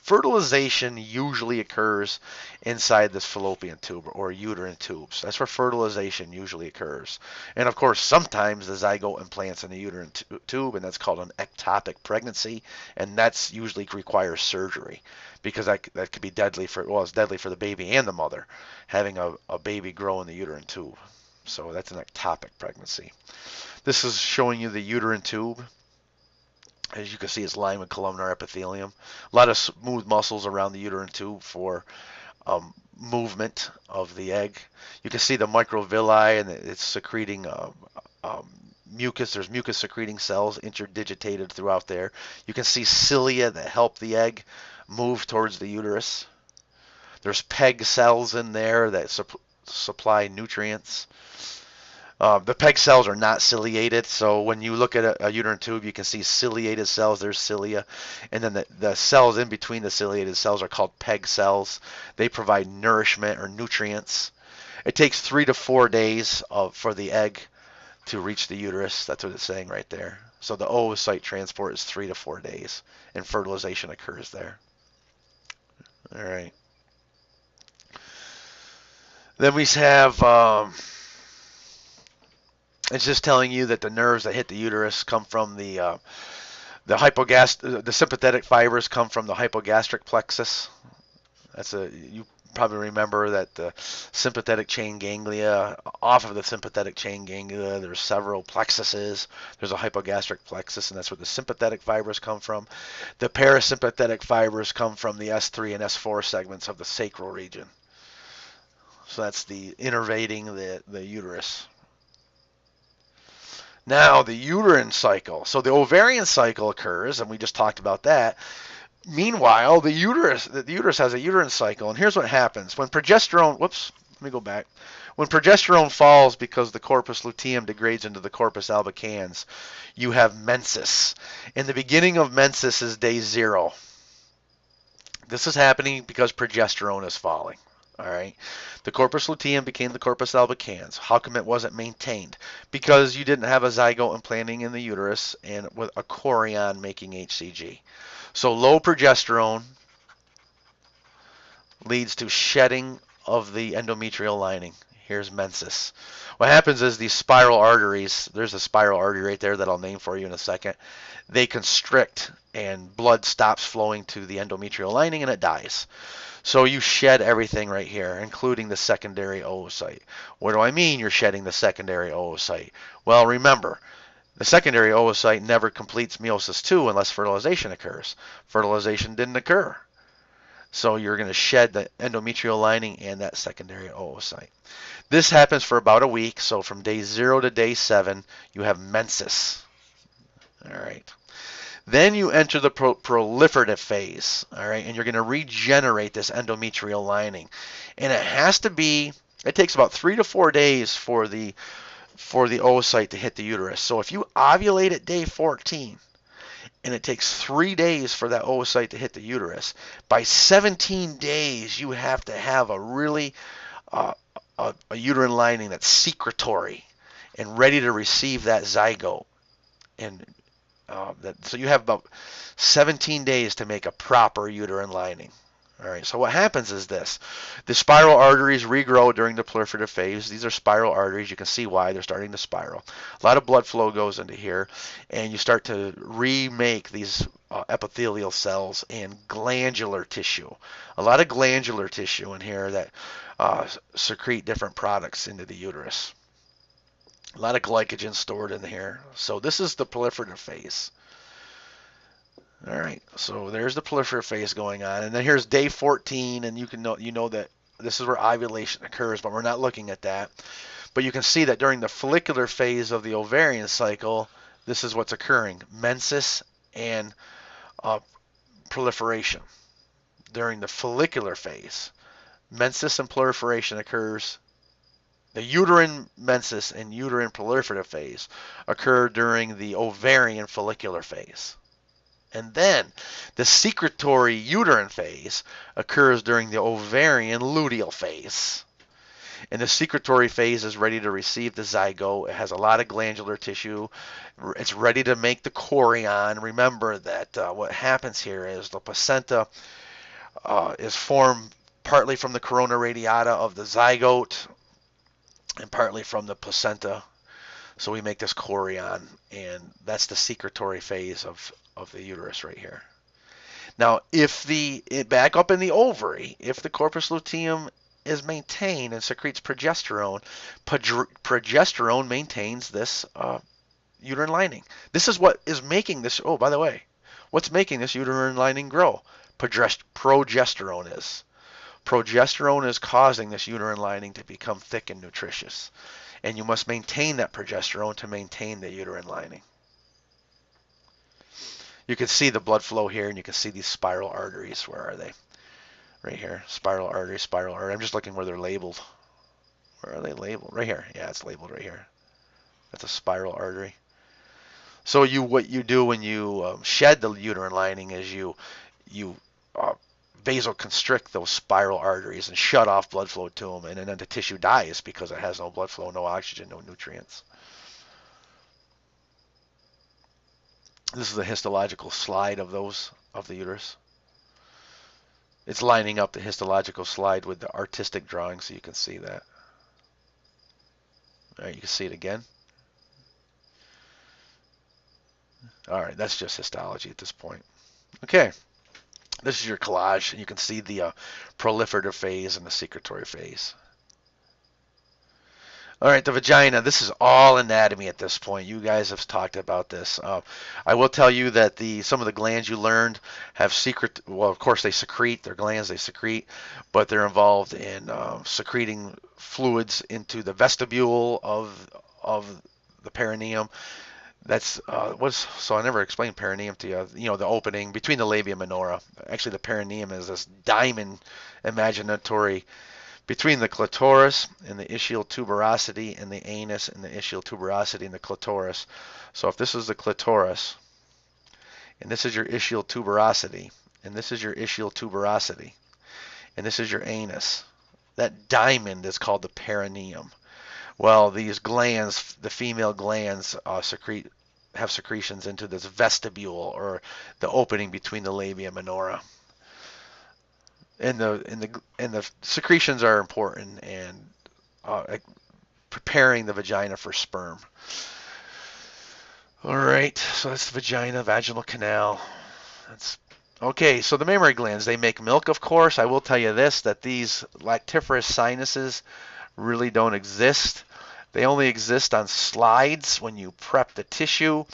Fertilization usually occurs inside this fallopian tube or uterine tubes. That's where fertilization usually occurs. And of course, sometimes the zygote implants in the uterine tube, and that's called an ectopic pregnancy, and that's usually requires surgery because that could be deadly for, well, it's deadly for the baby and the mother, having a baby grow in the uterine tube. So that's an ectopic pregnancy. This is showing you the uterine tube. As you can see, it's lined with columnar epithelium. A lot of smooth muscles around the uterine tube for movement of the egg. You can see the microvilli, and it's secreting mucus. There's mucus secreting cells interdigitated throughout there. You can see cilia that help the egg move towards the uterus. There's PEG cells in there that supply nutrients. The PEG cells are not ciliated, so when you look at a uterine tube, you can see ciliated cells. There's cilia, and then the cells in between the ciliated cells are called PEG cells. They provide nourishment or nutrients. It takes 3 to 4 days for the egg to reach the uterus. That's what it's saying right there. So the oocyte transport is 3 to 4 days, and fertilization occurs there. All right. Then we have... it's just telling you that the nerves that hit the uterus come from the sympathetic fibers come from the hypogastric plexus. You probably remember that the sympathetic chain ganglia, off of the sympathetic chain ganglia, there's several plexuses. There's a hypogastric plexus, and that's where the sympathetic fibers come from. The parasympathetic fibers come from the S3 and S4 segments of the sacral region. So that's the innervating the uterus. Now, the uterine cycle. So the ovarian cycle occurs, and we just talked about that. Meanwhile, the uterus has a uterine cycle, and here's what happens. When progesterone, let me go back. When progesterone falls because the corpus luteum degrades into the corpus albicans, you have menses. And the beginning of menses is day 0. This is happening because progesterone is falling. All right. The corpus luteum became the corpus albicans. How come it wasn't maintained? Because you didn't have a zygote implanting in the uterus and with a chorion making HCG. So low progesterone leads to shedding of the endometrial lining. Here's menses. What happens is these spiral arteries, there's a spiral artery right there that I'll name for you in a second, they constrict and blood stops flowing to the endometrial lining and it dies. So you shed everything right here, including the secondary oocyte. What do I mean you're shedding the secondary oocyte? Well, remember, the secondary oocyte never completes meiosis 2 unless fertilization occurs. Fertilization didn't occur. So you're going to shed the endometrial lining and that secondary oocyte. This happens for about a week. So from day 0 to day 7, you have menses. All right. Then you enter the proliferative phase, all right, and you're going to regenerate this endometrial lining. And it takes about 3 to 4 days for the oocyte to hit the uterus. So if you ovulate at day 14, and it takes 3 days for that oocyte to hit the uterus, by 17 days you have to have a really a uterine lining that's secretory and ready to receive that zygote. And so you have about 17 days to make a proper uterine lining. All right, so what happens is this. The spiral arteries regrow during the proliferative phase. These are spiral arteries. You can see why they're starting to spiral. A lot of blood flow goes into here, and you start to remake these epithelial cells and glandular tissue. A lot of glandular tissue in here that secrete different products into the uterus. A lot of glycogen stored in here. So this is the proliferative phase. All right, so there's the proliferative phase going on, and then here's day 14, and you know that this is where ovulation occurs, but we're not looking at that. But you can see that during the follicular phase of the ovarian cycle, this is what's occurring: menses and uh, proliferation. During the follicular phase, menses and proliferation occurs. The uterine menses and uterine proliferative phase occur during the ovarian follicular phase. And then the secretory uterine phase occurs during the ovarian luteal phase. And the secretory phase is ready to receive the zygote. It has a lot of glandular tissue. It's ready to make the chorion. Remember that what happens here is the placenta is formed partly from the corona radiata of the zygote and partly from the placenta. So we make this chorion, and that's the secretory phase of the uterus right here. Now, if back up in the ovary, if the corpus luteum is maintained and secretes progesterone, progesterone maintains this uterine lining. This is what is making this. Oh, by the way, what's making this uterine lining grow? Progesterone is. Progesterone is causing this uterine lining to become thick and nutritious. And you must maintain that progesterone to maintain the uterine lining. You can see the blood flow here, and you can see these spiral arteries. Where are they? Right here. Spiral artery, spiral artery. I'm just looking where they're labeled. Where are they labeled? Right here. Yeah, it's labeled right here. That's a spiral artery. So what you do when you shed the uterine lining is you vasoconstrict those spiral arteries and shut off blood flow to them, and then the tissue dies because it has no blood flow, no oxygen, no nutrients. This is a histological slide of the uterus. It's lining up the histological slide with the artistic drawing, so you can see that. All right, you can see it again. All right, that's just histology at this point. Okay. This is your collage, and you can see the proliferative phase and the secretory phase. All right, the vagina. This is all anatomy at this point. You guys have talked about this. I will tell you that some of the glands you learned have well, of course they secrete. They're glands, they secrete, but they're involved in secreting fluids into the vestibule of the perineum. That's so I never explained perineum to you. You know, the opening between the labia minora. Actually, the perineum is this diamond imaginatory between the clitoris and the ischial tuberosity and the anus and the ischial tuberosity and the clitoris. So if this is the clitoris, and this is your ischial tuberosity, and this is your ischial tuberosity, and this is your anus, that diamond is called the perineum. Well, these glands, the female glands, have secretions into this vestibule, or the opening between the labia minora. And the secretions are important and preparing the vagina for sperm. All right, so that's the vagina, vaginal canal. That's okay. So the mammary glands, they make milk, of course. I will tell you this, that these lactiferous sinuses really don't exist. They only exist on slides when you prep the tissue,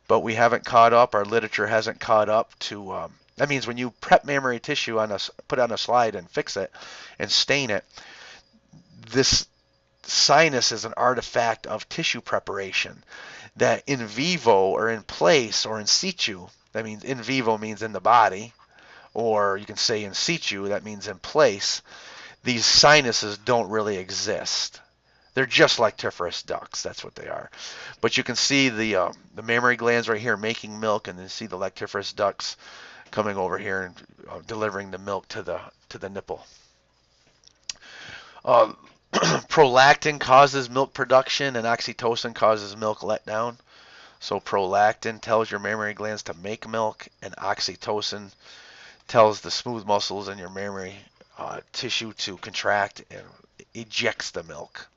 but we haven't caught up. Our literature hasn't caught up to. That means when you prep mammary tissue put on a slide and fix it and stain it, this sinus is an artifact of tissue preparation that in vivo or in place or in situ. That means in vivo means in the body, or you can say in situ, that means in place. These sinuses don't really exist. They're just like lactiferous ducts. That's what they are. But you can see the mammary glands right here making milk, and then see the lactiferous ducts coming over here and delivering the milk to the nipple. Prolactin causes milk production, and oxytocin causes milk letdown. So prolactin tells your mammary glands to make milk, and oxytocin tells the smooth muscles in your mammary tissue to contract and ejects the milk.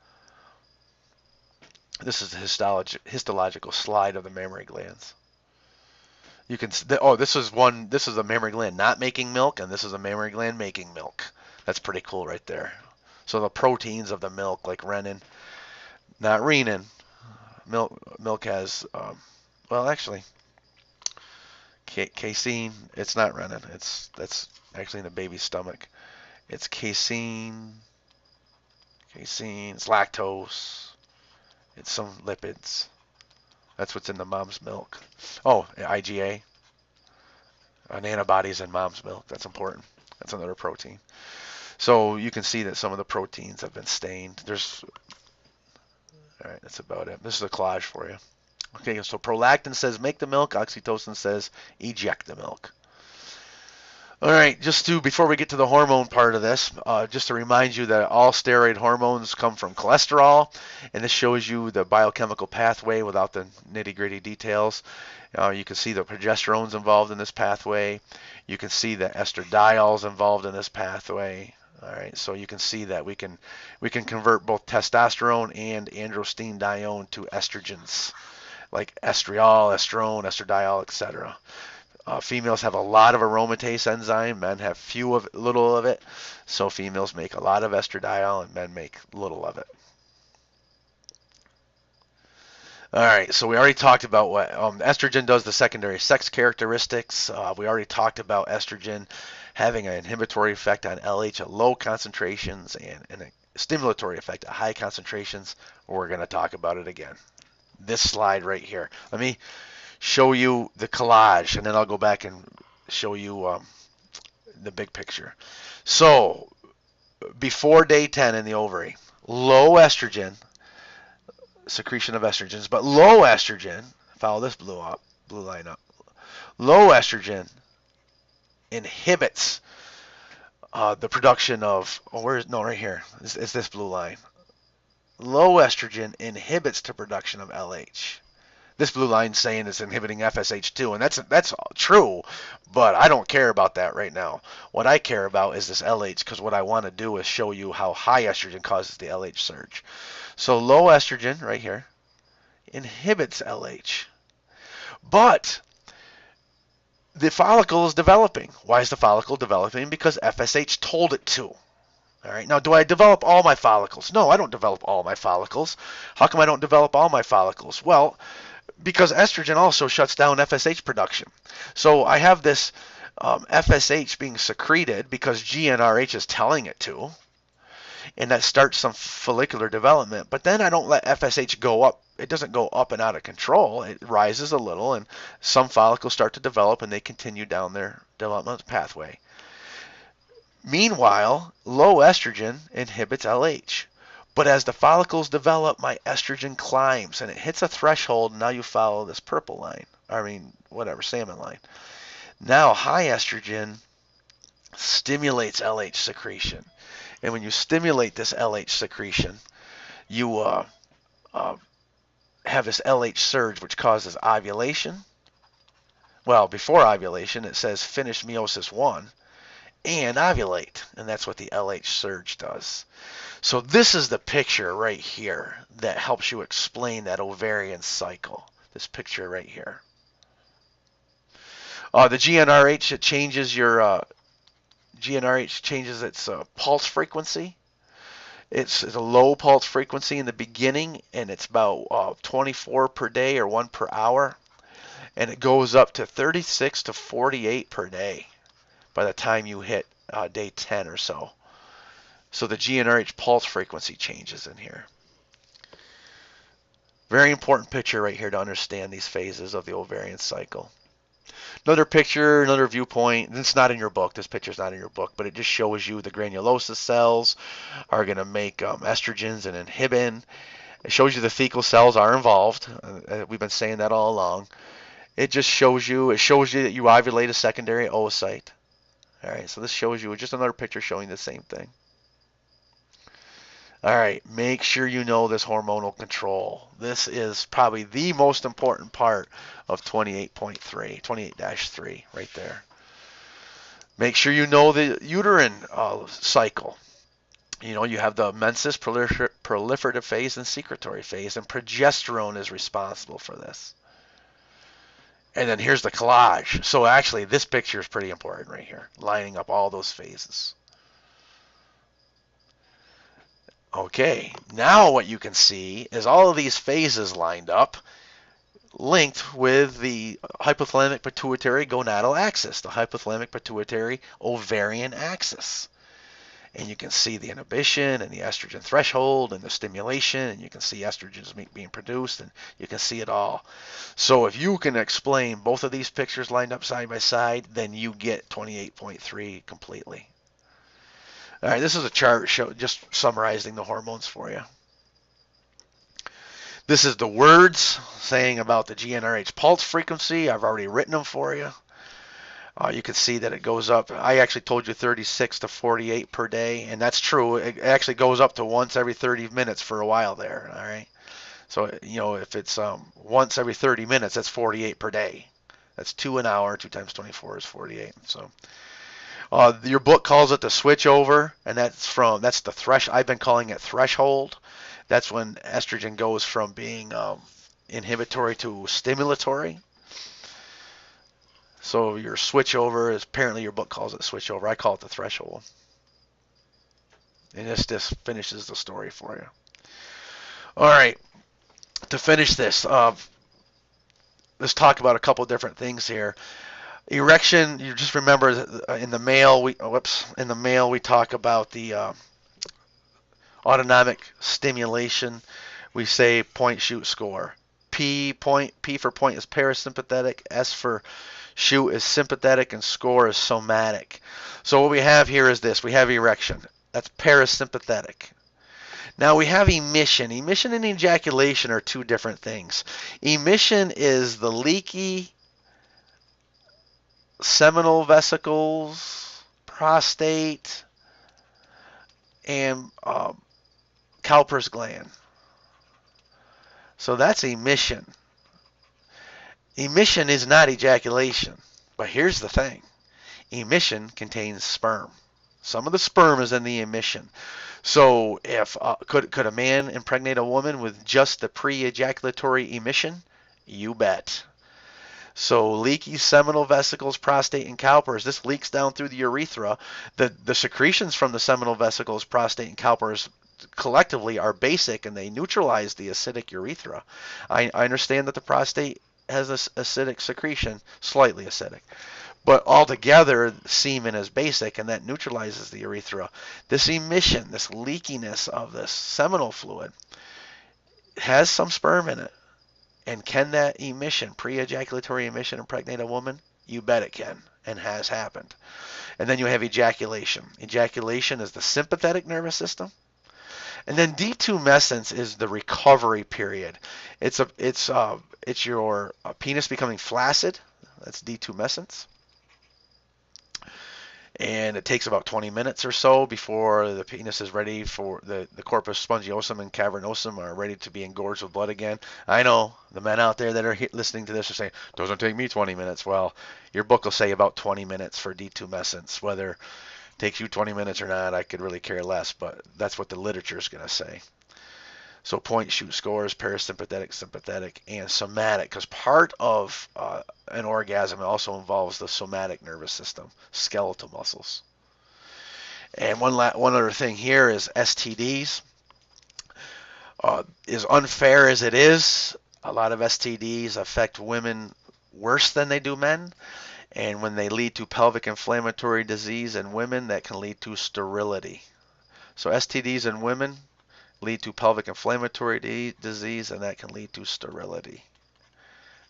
This is the histological slide of the mammary glands. You can, oh, this is one, this is a mammary gland not making milk, and this is a mammary gland making milk. That's pretty cool right there. So the proteins of the milk, like renin, not renin. Milk has, well, actually, casein. It's not renin. That's actually in the baby's stomach. It's casein. Casein. It's lactose. It's some lipids. That's what's in the mom's milk. Oh, IgA. Antibodies in mom's milk. That's important. That's another protein. So you can see that some of the proteins have been stained. All right, that's about it. This is a collage for you. Okay, so prolactin says make the milk. Oxytocin says eject the milk. All right, before we get to the hormone part of this, just to remind you that all steroid hormones come from cholesterol, and this shows you the biochemical pathway without the nitty-gritty details. You can see the progesterone's involved in this pathway. You can see the estradiole's involved in this pathway. All right, so you can see that we can convert both testosterone and androstenedione to estrogens, like estriol, estrone, estradiol, etc. Females have a lot of aromatase enzyme. Men have little of it. So females make a lot of estradiol and men make little of it. All right, so we already talked about what estrogen does, the secondary sex characteristics. We already talked about estrogen having an inhibitory effect on LH at low concentrations and a stimulatory effect at high concentrations. We're going to talk about it again. This slide right here. Let me show you the collage, and then I'll go back and show you the big picture. So before day 10 in the ovary, low estrogen, secretion of estrogens, but low estrogen, follow this blue line up, low estrogen inhibits the production of, right here, is this blue line. Low estrogen inhibits the production of LH. This blue line saying it's inhibiting FSH2, and that's true, but I don't care about that right now. What I care about is this LH, because what I want to do is show you how high estrogen causes the LH surge. So low estrogen, right here, inhibits LH. But the follicle is developing. Why is the follicle developing? Because FSH told it to. All right. Now, do I develop all my follicles? No, I don't develop all my follicles. How come I don't develop all my follicles? Well, because estrogen also shuts down FSH production. So I have this FSH being secreted because GnRH is telling it to, and that starts some follicular development. But then I don't let FSH go up. It doesn't go up and out of control. It rises a little, and some follicles start to develop, and they continue down their development pathway. Meanwhile, low estrogen inhibits LH. But as the follicles develop, my estrogen climbs and it hits a threshold. And now you follow this purple line. Salmon line. Now high estrogen stimulates LH secretion. And when you stimulate this LH secretion, you have this LH surge, which causes ovulation. Well, before ovulation, it says finish meiosis 1 and ovulate. And that's what the LH surge does. So this is the picture right here that helps you explain that ovarian cycle. This picture right here. The GnRH, it changes your GnRH changes its pulse frequency. It's a low pulse frequency in the beginning, and it's about 24 per day or 1 per hour, and it goes up to 36 to 48 per day by the time you hit day 10 or so. So the GnRH pulse frequency changes in here. Very important picture right here to understand these phases of the ovarian cycle. Another picture, another viewpoint. It's not in your book. This picture's not in your book, but it just shows you the granulosa cells are going to make estrogens and inhibin. It shows you the thecal cells are involved. We've been saying that all along. It shows you that you ovulate a secondary oocyte. All right, so this shows you just another picture showing the same thing. All right, make sure you know this hormonal control. This is probably the most important part of 28.3 right there. Make sure you know the uterine cycle. You have the menses, proliferative phase, and secretory phase, and progesterone is responsible for this. And then here's the collage. So actually, this picture is pretty important right here, lining up all those phases. Okay, now what you can see is all of these phases lined up, linked with the hypothalamic pituitary gonadal axis, the hypothalamic pituitary ovarian axis. And you can see the inhibition and the estrogen threshold and the stimulation, and you can see estrogens being produced, and you can see it all. So if you can explain both of these pictures lined up side by side, then you get 28.3 completely. All right, this is a chart just summarizing the hormones for you. This is the words saying about the GnRH pulse frequency. I've already written them for you. You can see that it goes up. I actually told you 36 to 48 per day, and that's true. It actually goes up to once every 30 minutes for a while there. All right. So if it's once every 30 minutes, that's 48 per day. That's 2 an hour. 2 times 24 is 48. So your book calls it the switch over, and that's the threshold. I've been calling it threshold. That's when estrogen goes from being inhibitory to stimulatory. So your switch over is, apparently your book calls it switch over. I call it the threshold. And this just finishes the story for you. All right, to finish this, let's talk about a couple different things here. Erection, you just remember in the male, we talk about the autonomic stimulation. We say point, shoot, score. P for point is parasympathetic. S for shoot is sympathetic, and score is somatic. So what we have here is this. We have erection. That's parasympathetic. Now we have emission. Emission and ejaculation are two different things. Emission is the leaky seminal vesicles, prostate, and Cowper's gland. So that's emission. Emission is not ejaculation. But here's the thing. Emission contains sperm. Some of the sperm is in the emission. So if could a man impregnate a woman with just the pre-ejaculatory emission? You bet. So leaky seminal vesicles, prostate, and Cowper's, this leaks down through the urethra. The secretions from the seminal vesicles, prostate, and Cowper's collectively are basic, and they neutralize the acidic urethra. I understand that the prostate has this acidic secretion, slightly acidic. But altogether, semen is basic, and that neutralizes the urethra. This emission, this leakiness of this seminal fluid, has some sperm in it. And can that emission, pre-ejaculatory emission, impregnate a woman? You bet it can, and has happened. And then you have ejaculation. Ejaculation is the sympathetic nervous system. And then detumescence is the recovery period. It's your penis becoming flaccid. That's detumescence. And it takes about 20 minutes or so before the penis is ready for the corpus spongiosum and cavernosum are ready to be engorged with blood again. I know the men out there that are listening to this are saying, doesn't take me 20 minutes. Well, your book will say about 20 minutes for detumescence. Whether it takes you 20 minutes or not, I could really care less, but that's what the literature is going to say. So point, shoot, scores, parasympathetic, sympathetic, and somatic, because part of an orgasm also involves the somatic nervous system, skeletal muscles. And one other thing here is STDs. As unfair as it is, a lot of STDs affect women worse than they do men. And when they lead to pelvic inflammatory disease in women, that can lead to sterility. So STDs in women lead to pelvic inflammatory disease, and that can lead to sterility.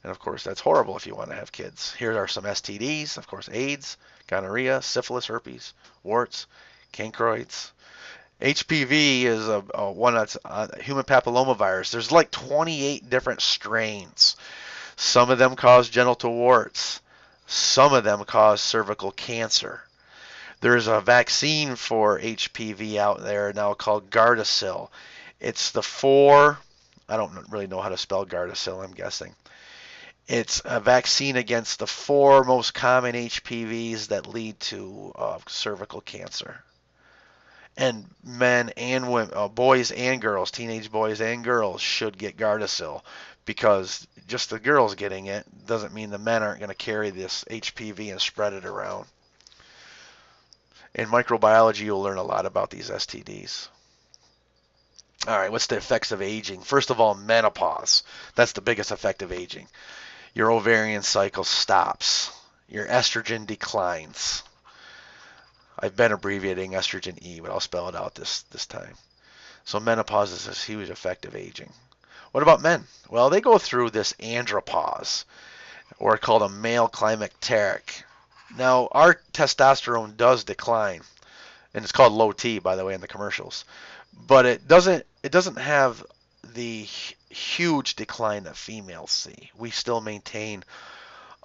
And of course, that's horrible if you want to have kids. Here are some STDs, of course: AIDS, gonorrhea, syphilis, herpes, warts, cancroids. HPV is one that's human papillomavirus. There's like 28 different strains. Some of them cause genital warts. Some of them cause cervical cancer. There's a vaccine for HPV out there now called Gardasil. It's I don't really know how to spell Gardasil, I'm guessing. It's a vaccine against the 4 most common HPVs that lead to cervical cancer. And men and women, boys and girls, teenage boys and girls should get Gardasil, because just the girls getting it doesn't mean the men aren't going to carry this HPV and spread it around. In microbiology, you'll learn a lot about these STDs. All right, what's the effects of aging? First of all, menopause. That's the biggest effect of aging. Your ovarian cycle stops. Your estrogen declines. I've been abbreviating estrogen E, but I'll spell it out this time. So menopause is a huge effect of aging. What about men? Well, they go through this andropause, or called a male climacteric. Now, our testosterone does decline, and it's called low T, by the way, in the commercials. But it doesn't have the huge decline that females see. We still maintain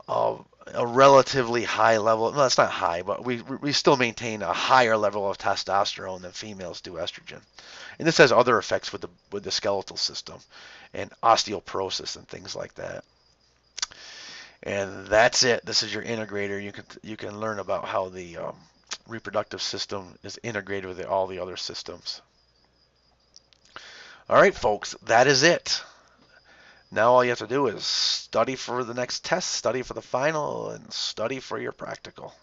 a, a relatively high level. No, it's not high, but we still maintain a higher level of testosterone than females do estrogen. And this has other effects with the skeletal system and osteoporosis and things like that. And that's it. This is your integrator. You can learn about how the reproductive system is integrated with all the other systems. All right, folks, that is it. Now all you have to do is study for the next test, study for the final, and study for your practical.